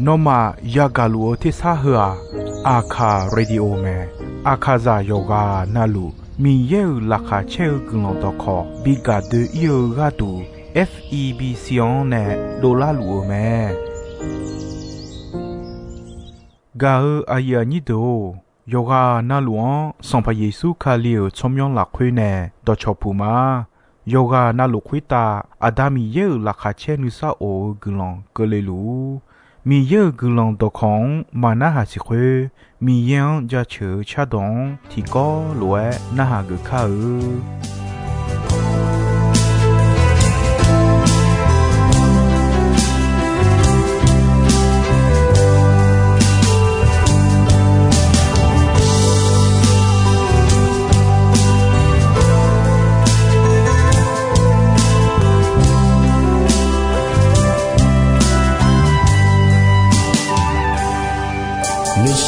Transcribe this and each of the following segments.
นอมายากาลูที่ซาหัวอาคาเรดิโอเมอาคาซาโยกานาลูมีเยอลักาเชลกลองตอคอบิกาเดเยกาตู FEB ซิออนเนโดลาลูเมกาอายานิโดโยกานาลวงสัมพเยซูคาเลียวชมยองหลักคุยเนดอชอปูมาโยกานาลุคุยตาอาดามีเยอลักาเชนุซาโอกลองกเลลูมีเยอะกลองตอของมานาหาสิคุมียังจะเชื่อชาดงที่ก็รวยนาหากข้า你想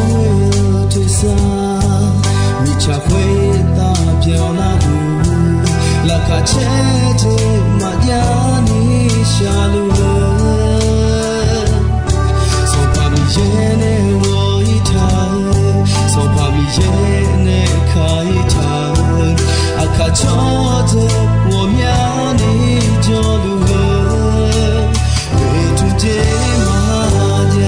我最傻，你才会打表那路，那卡切切马呀你下路了，送把米耶呢我一趟，送把米耶呢开一趟，阿卡着着我秒你就路了，对住这马呀。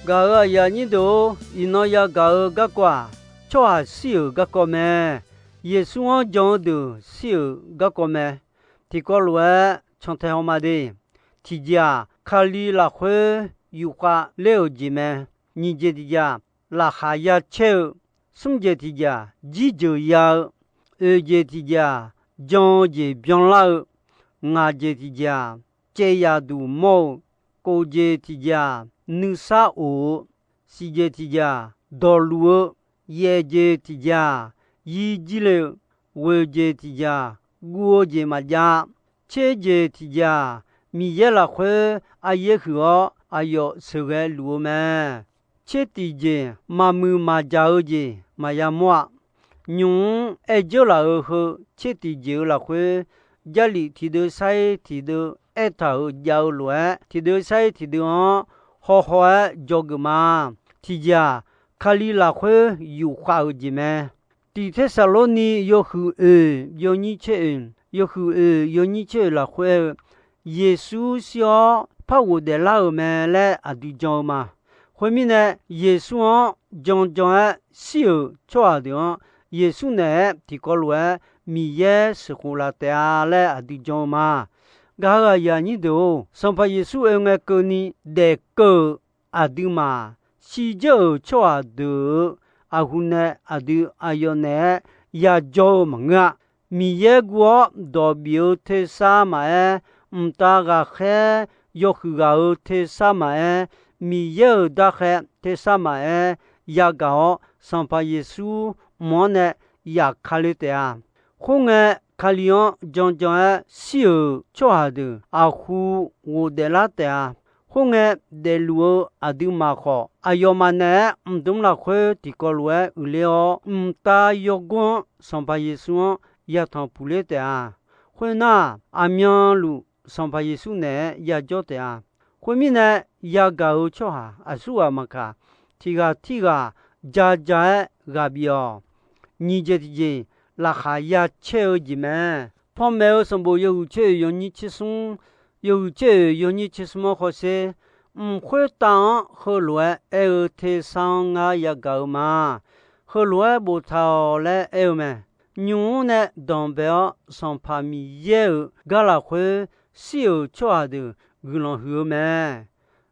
กะยานิโดอินอยากะกะกว่าชอสิวกะกอเมเยซูอจองดูสิวกะกอเมที่ก็ลวยชงเทอมาดีที่จาคาลีละเขอยู่กะเลวจิเมนิเจติจาละหายาเชวสุมเจติจาจิโจยาเจติจาจองเจเปียงลางาเจติจาเจยาดูโมโกเจติจานุสาโอซีเจติจาดอลัวเยเจติจา一积累为节提家，我节嘛家，切节提家，米耶拉会阿耶和阿哟是个路么？切提节嘛木嘛家二节嘛呀么？nhung ai jo la ho che ti jo la khwe jali ti de sai ti de eta ho jao lue ti de sai ti de ho ho jogma ti ja khali la khwe yu kha ho ji me ti Thessaloni yo hu yo ni che yo hu yo ni che la khwe Yesu sio pa wo de la me le adu jo ma khwe mi ne Yesu jong jong si cho de耶稣呢，提高了米耶是胡拉德阿来阿迪江嘛，噶个呀你都上把耶稣用个个呢得个阿迪嘛，西就错阿德阿胡呢阿迪阿哟呢呀叫么个米耶国代表特萨嘛诶，大个嘿哟去个特萨嘛诶，米耶大嘿特萨嘛诶，呀个上把耶稣。么呢？也考虑的啊，后来考虑用将小做下的啊，户我的那的啊，后来的路啊都蛮好，啊要么呢，懂了会提高路有了，大要光上把耶稣也当不了的啊，会呢啊苗路上把耶稣呢也叫的啊，后面呢也搞做下啊，说啊嘛个，提个家个表。你这的拉哈呀切尔吉们，旁边有什么有切有你去送，有切有你去什么好些？会当和来二天上啊也够嘛，和来不逃来二嘛。牛呢当表上怕米也噶拉会小抓的个人喝嘛，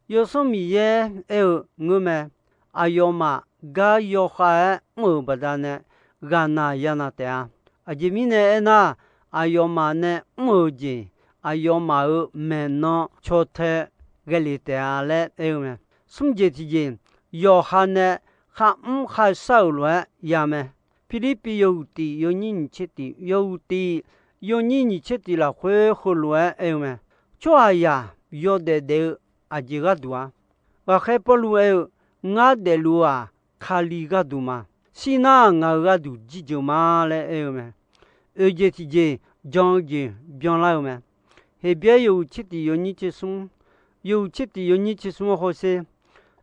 有什么也二我们阿要嘛噶要还我不得呢。gana yana tea ajimine ena ayomane moji ayoma meno chote galitea le eume sumje tije yohane kha saulwe yame Filipi yoti yonin cheti yonin cheti la khwe khulwe eume choaya yode de ajigadwa wa khepolwe nga de lua khaliga duma Sina nga du jijo ma le eume eje tije jongje bion la eume he bia yo chiti yo ni chisum ho se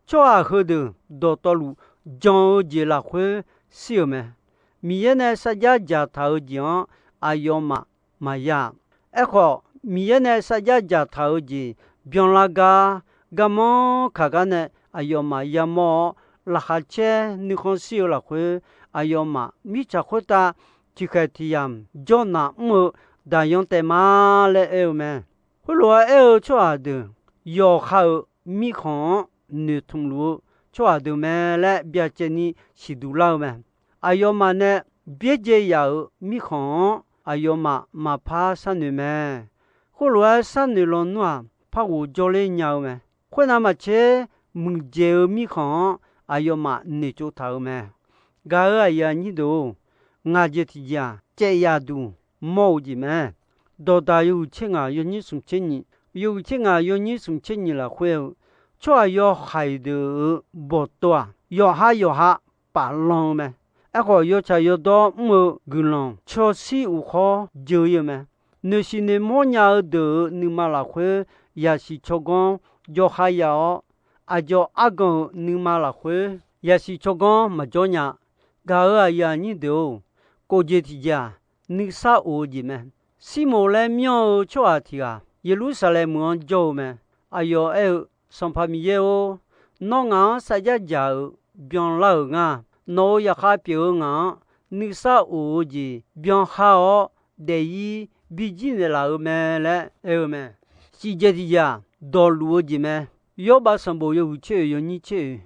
cho a hode do tolu jongje la khwe siome mi yene sa ja thao jion ayoma maya ekho mi yene sa ja thao ji bion la ga gamo khagane ayoma yamo la hache ni khonsio la khwe ayoma mi cha khota tikhatiam jona mo da yon te ma le eume hulo eu chwa de yo kha mi khon ne thumlu chwa de me le bya cheni sidula me ayoma ne bye je ya mi khon ayoma ma pha san ne me hulo san ne lo noa pha wo jole nya me khona ma che mu je mi khon ayoma ne cho thao me ga ya ni do nga je ti ya che ya du mo ji me do da yu chen a yu ni sum chen ni la khwe cho yo hai de bo to yo ha pa long me a ko yo cha yo do mo gu long cho si u kho je ye me ne si ne mo nya de ni ma la khwe ya si cho gon yo ha ya ajo agon ni mala khwe yasi chogon majonya ga ya ni do ko je ti ja ni sa o ji me simo le myo chwa ti ga Jerusalem on jo me ayo e son famille o no nga sa ja ja bion la nga no ya kha pyo nga ni sa o ji bion ha o de yi bi ji ne la me le e me si je ti ja do lu ji me yo ba san bo yo che yo ni che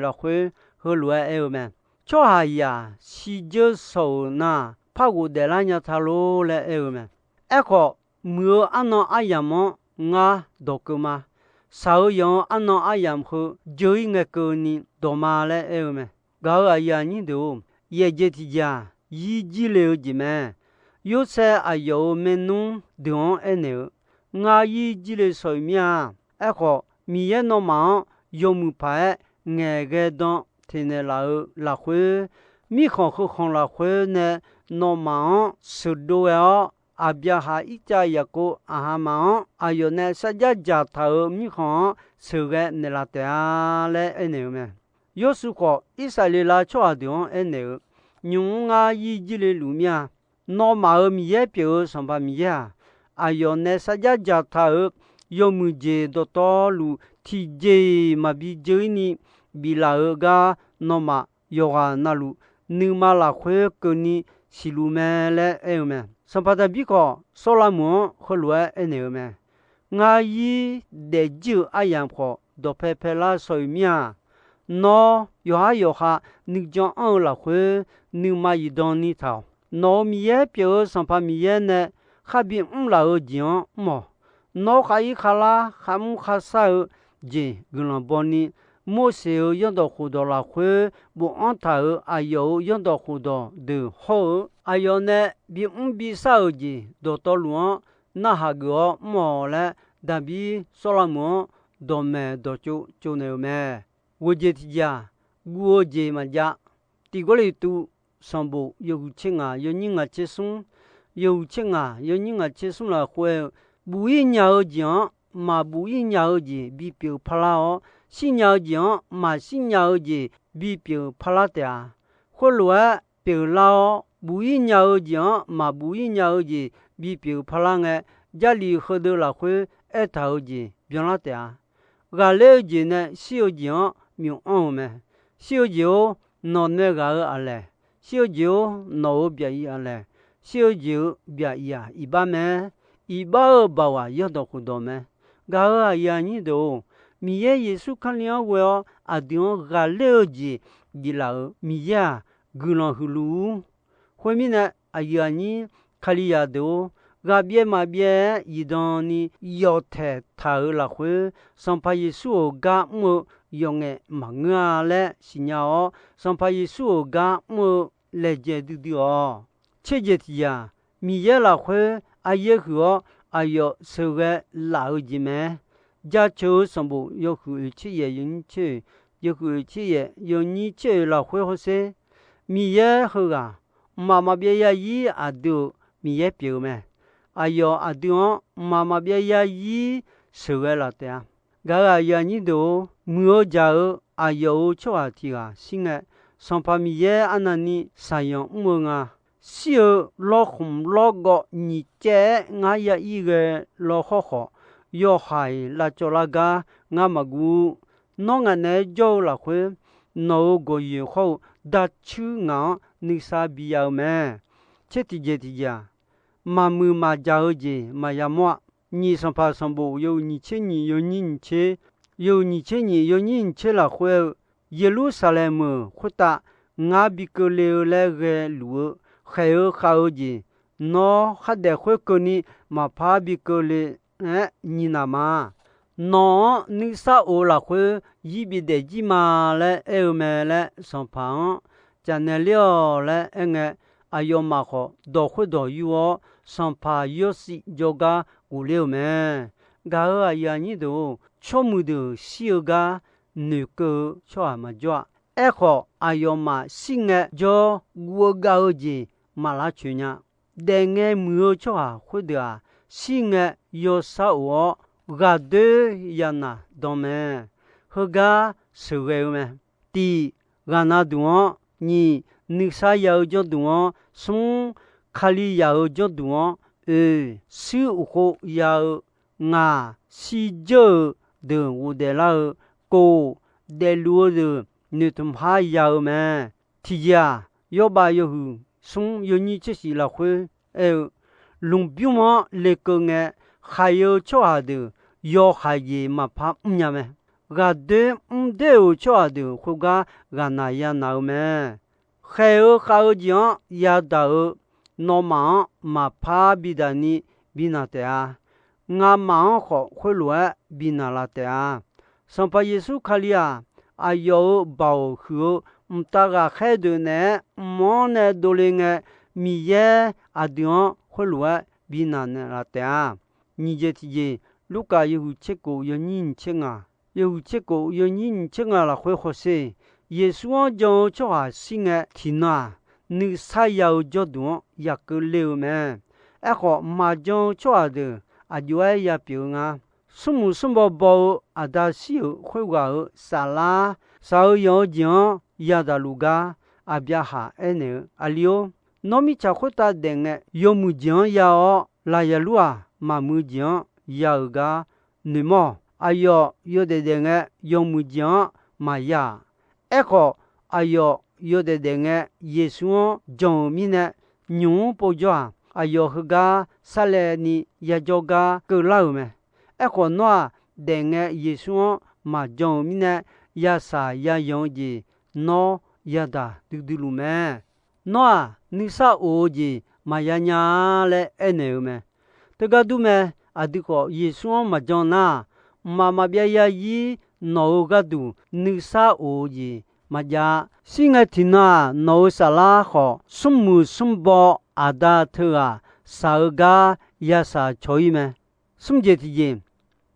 la khwe ho lo e me cho ha ya si je so na pa go de la nya tha lo le e me e ko mu ano ayamo nga dokuma sao yo ano ayam ho joi nge ko ni do ma le e me ga ya ni do 也就提家一积累几门，有些啊有门农等安牛，我一积累水面，爱好米也那么有木牌，爱个当天天拉回，米行行拉回呢，那么收多呀。阿边下一家一个阿妈，阿有呢，三家家头米行收个你拉点来安牛么？有时候以色列拉出地方安牛，用啊一积累路面，那么米也表上把米呀，阿有呢，三家家头有木节到道路，提节嘛比节呢，比拉个那么有啊那路，你嘛拉回个呢，西路么来安么？上巴达比个索拉姆和罗安牛么？我以得就阿样破，都拍拍拉水面。nó有下你将安拉回你嘛一当你头nó米也表上怕米也呢还比拉讲么nó还一下啦还还啥钱跟人帮你莫少用到好多拉回不安头还有用到好多的好还有呢比啥钱都到路那下个么嘞但比说了么都没都就那没我这提家，我这嘛家，第个里都上步有钱啊，有人啊接送，有钱啊，有人啊接送了回，不一鸟讲嘛不一鸟讲比表拍啦哦，新鸟讲嘛新鸟讲比表拍啦的，或者表啦哦，不一鸟讲嘛不一鸟讲比表拍啦个，家里喝多了回爱头讲表啦的，个了讲呢小讲。苗安么？小酒闹那个阿嘞，小酒闹别伊阿嘞，小酒别伊啊，一般么？一般包啊，要到好多么？个啊呀，你都米也耶稣看了我啊，点个了解，伊拉米呀，个人去路，后面呢，啊呀你看里呀都。个别嘛别一当你要太他了会上怕耶稣个么用诶嘛啊嘞是呀哦上怕耶稣个么来接的哦切节体呀米也了会啊也和啊有收个老子们家就上不有回去也有你去有回去也有你去了会好些米也和啊妈妈别呀一啊都米也表咩哎呦，阿弟妈妈别呀一收个了的，个呀你都没有家哎呦，做阿弟啊，新个上把米也安那你三样么啊？小老红老个你这俺也一个老好好，要害那做那个俺嘛古，那俺呢做了会，那个以后打出俺你啥必要没？这题呀。mà mưa mà giàu gì mà ya mua nhị sang pa sang bộ yêu nhị chế nhị yêu nhị chế là khoe Jerusalem khoe ta ngã bị cơ leo lẽ ghê lúa khai khao gì nó khát để khoe cơ ni mà pa bị cơ lẽ nhị mà nó nữ sa ô là khoe y bị để gì mà lẽ mẹ lẽ sang pa cho nên liao lẽ nghe ayo mà họ đồ khoe đồ yêu上怕有时就个无聊么，个啊呀你都全部都小个那个做嘛做，爱好哎哟嘛新的就我搞的马拉去呢，但我没有做或者啊新的有啥我个的呀那当么，和个是个么，第个那多你啥要就多从。卡里要做多，小户要拿西酒的我的老哥的路的，你他妈要么？提呀，要把要送有你这些了会，龙标嘛那个呢，还有做的，要还也嘛怕呀么？个的的做的，或个个那样那么？还有讲要到。nó mà pa bidani binatea nga ma ho khulwa binalata sampa yesu khalia ayo bao khu ta ga khai de ne mo ne do le nge mi ye adion ho lue bi na ne la ta ni je ti je luka yu che ko yo nin che nga yu che ko yo nin che nga la khwe kho se yesu jo cho ha singa ti na ni sa ya jo do ya ke le me a ko ma jo cho a de a jo ya pi nga sumu sumbo bo ada si khwe ga sa la sa yo jo ya da luga a bia ha ene alio no mi cha khota de nge yo mu jo ya o la ya lua ma mu jo ya ga ni mo ayo yo de nge yo mu jo ma ya eko ayo yo de nge yesu jo mi ne nyu po jo ayo ga sale ni ya jo ga ke la me eko no de nge yesu ma jo mi ne ya sa ya yo ji no ya da du du lu me no ni sa o ji ma ya nya le ene me te ga du me adiko yesu ma jo na ma bia ya yi no ga du ni sa o ji ma ja singa tina no sa la kho sum bo ada thua sa ga ya sa choi me sum je ti ji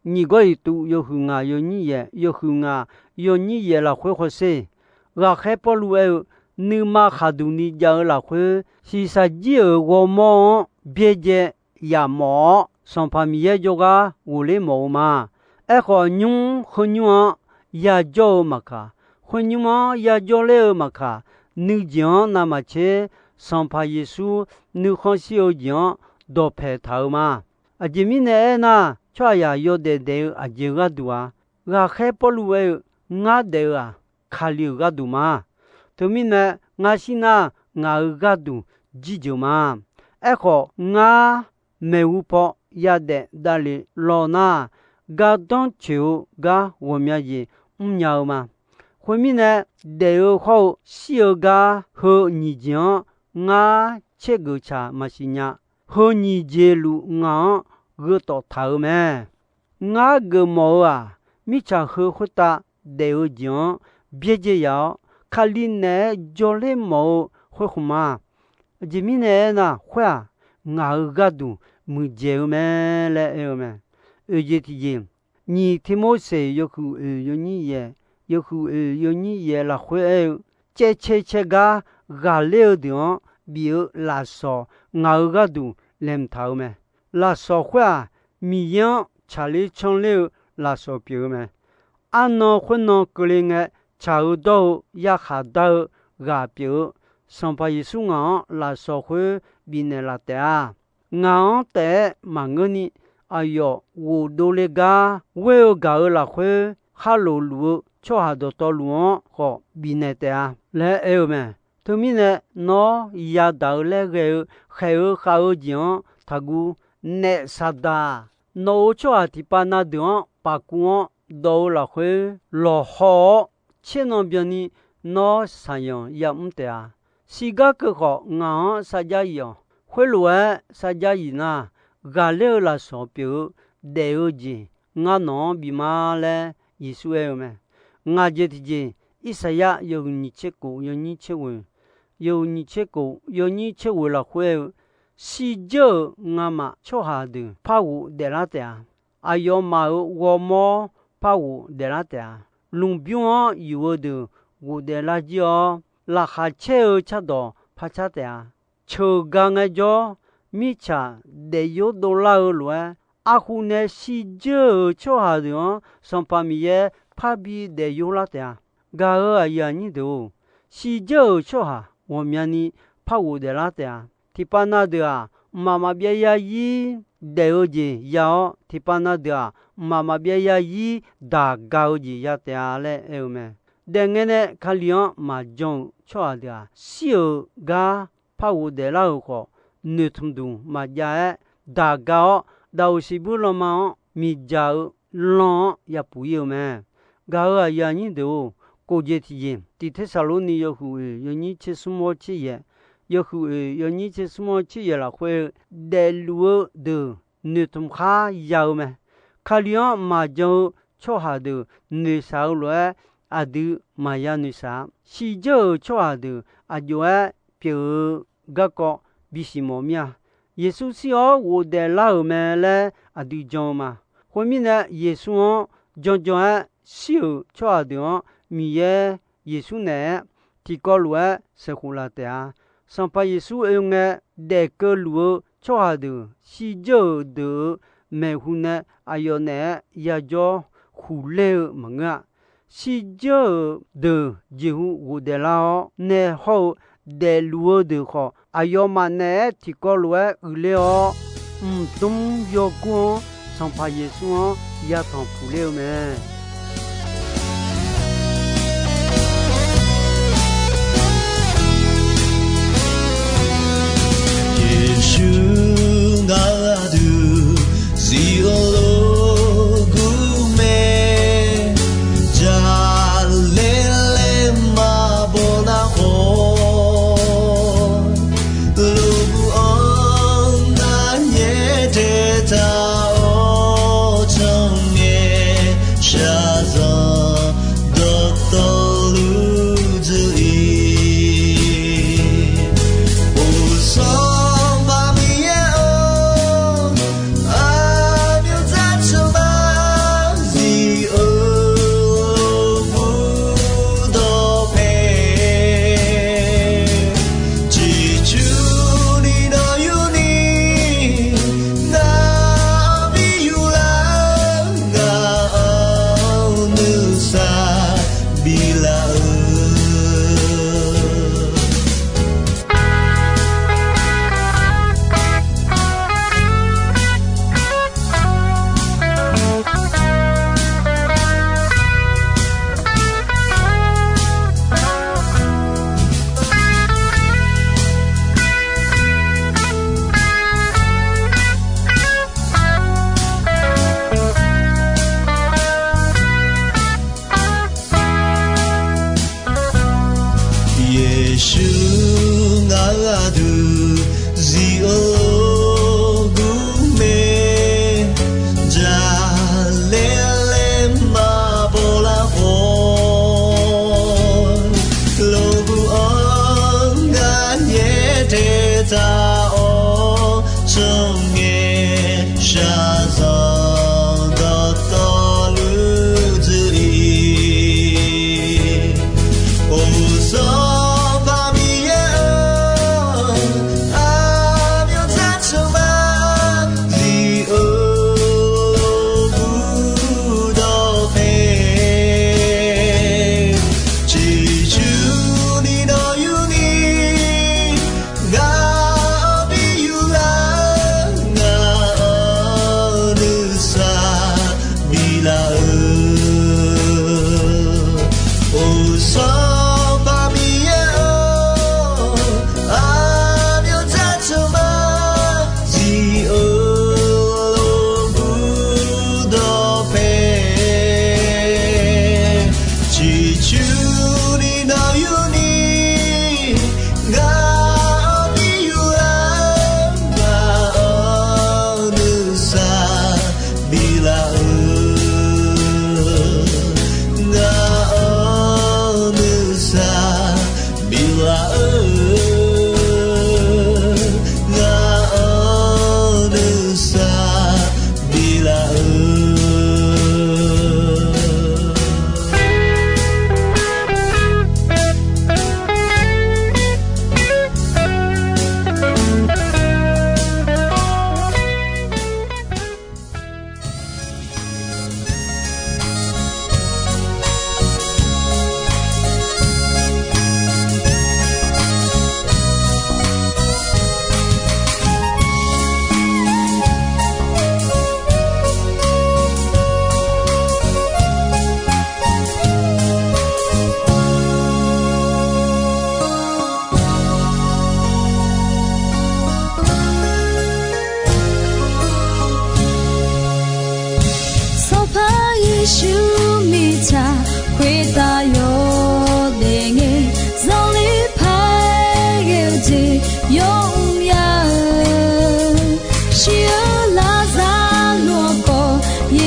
ni go tu yo hu nga yo ni ye la khwe kho se ga khe po lu e ni ma kha du ni ja la khwe si sa ji wo mo bie je ya mo son famille jo ga wo le mo ma e kho nyu kho nyu ya jo ma kha kho nyu ma ya jo le ma kha ni jian na ma che son pa yesu ni kho si o jian do phe thau ma a ji mi ne na chwa ya yo de a ji ga du a ga khe po lu e nga de a kha li ga du ma to mi ne nga si na nga ga du ji jo ma e kho nga me wu po ya de da li lo na ga don chu ga wo mya ji nya ma khwe mi ne de ho si ga ho ni jian nga che gu cha ma si nya ho ni je lu nga ge to thau me nga ge mo a mi cha ho khu ta de o jian bie je ya kha li ne jo le mo ho khu ma ji mi ne na khwa nga ga du mu je me le e me e je ti je ni ti mo se yo khu yo ni ye la khwe che ga le de bi la so nga ga du lem thau me la so khwa mi yan cha le chong le la so pi me an no khwe no kle nge cha do ya kha da ga pi son pa yesu nga la so khwe bi ne la ta nga te ma ngani ayo wo do le ga we ga la khwe ha lo lu cho ha do to lu ho bi ne ta le e me to mi ne no ya da le ge khe kha o jian ta gu ne sa da no cho a ti pa na de pa ku do la khwe lo ho che no bi ni no sa yon ya m te a si ga ke ho nga sa ja yon khwe lu sa ja yi na ga le la so pi de o ji nga no bi ma le yi su e me nga je ti je isaya yo ni che ko yo ni che wo la khwe si je nga ma cho ha de pa wu de la ta ayo ma wo mo pa wu de la ta lung bion yu wo de wo de la ji o la kha che cha do pa cha ta cho ga nga jo mi cha de yo do la lo a khu ne si je cho ha de son pa mi ye pa bi de yo la ta ga ya ni do si je cho ha wo mya ni pa wu de la ta ti pa na de a mama bia ya yi de o ji ya ti pa na de a mama bia ya yi da ga o ji ya ta le e me de nge ne kha lion ma jong cho a de a si o ga pa wu de la ko ne thum du ma ja da ga da o si bu lo ma mi ja lo ya pu yo me ga ya ni de o ko je ti yin ti the sa lo ni yo hu yo ni che su mo chi ye yo hu yo ni che su mo chi ye la khwe de lu de ne tum kha ya me kha lion ma jo cho ha de ne sa lo 阿杜玛雅女啥，西就错阿杜阿就爱表个个比西莫面，耶稣是我的老妹嘞阿杜讲嘛，后面呢耶稣讲爱小错阿杜米耶耶稣呢，提高路是胡拉的啊，上把耶稣用的那个路错阿杜西就的美湖呢，阿有呢也叫胡来门啊。西就的几乎我的老呢好的路的好，哎呦嘛呢提高路了东有光上怕耶稣也当不了咩。耶稣那度西欧。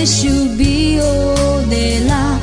Should be oh de la,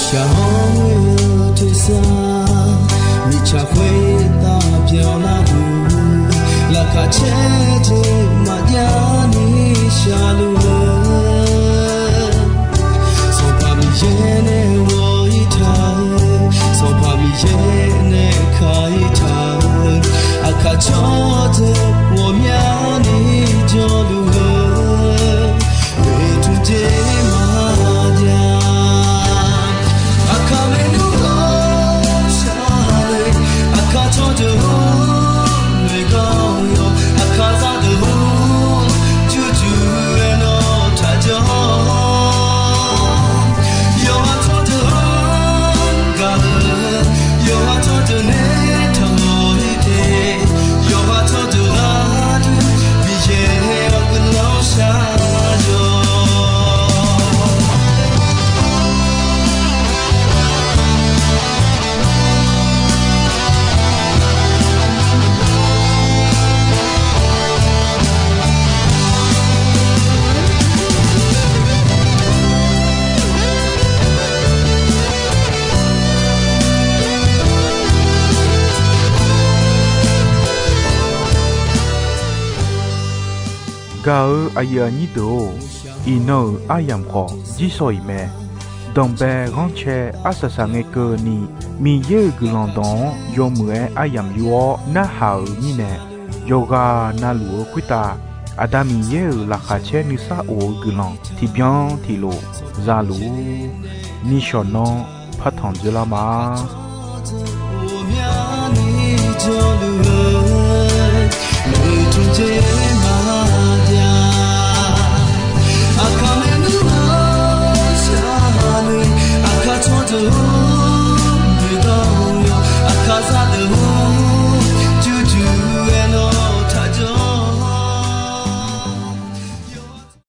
想我退散，你才会打表那雾，拉卡切切马呀你下路了，送把米耶内我一趟，送把米耶内开一趟，阿卡着的我秒你就路了，为主的马呀。Gao ayani do ino ayam ko jisoi me dombe ronche asasange ko ni mi ye glandon yomue ayam yo na hao ni ne yoga na luo kwita adami ye la khache ni sa o glan ti bien ti lo zalu ni shono phathon jela ma 我秒你就路了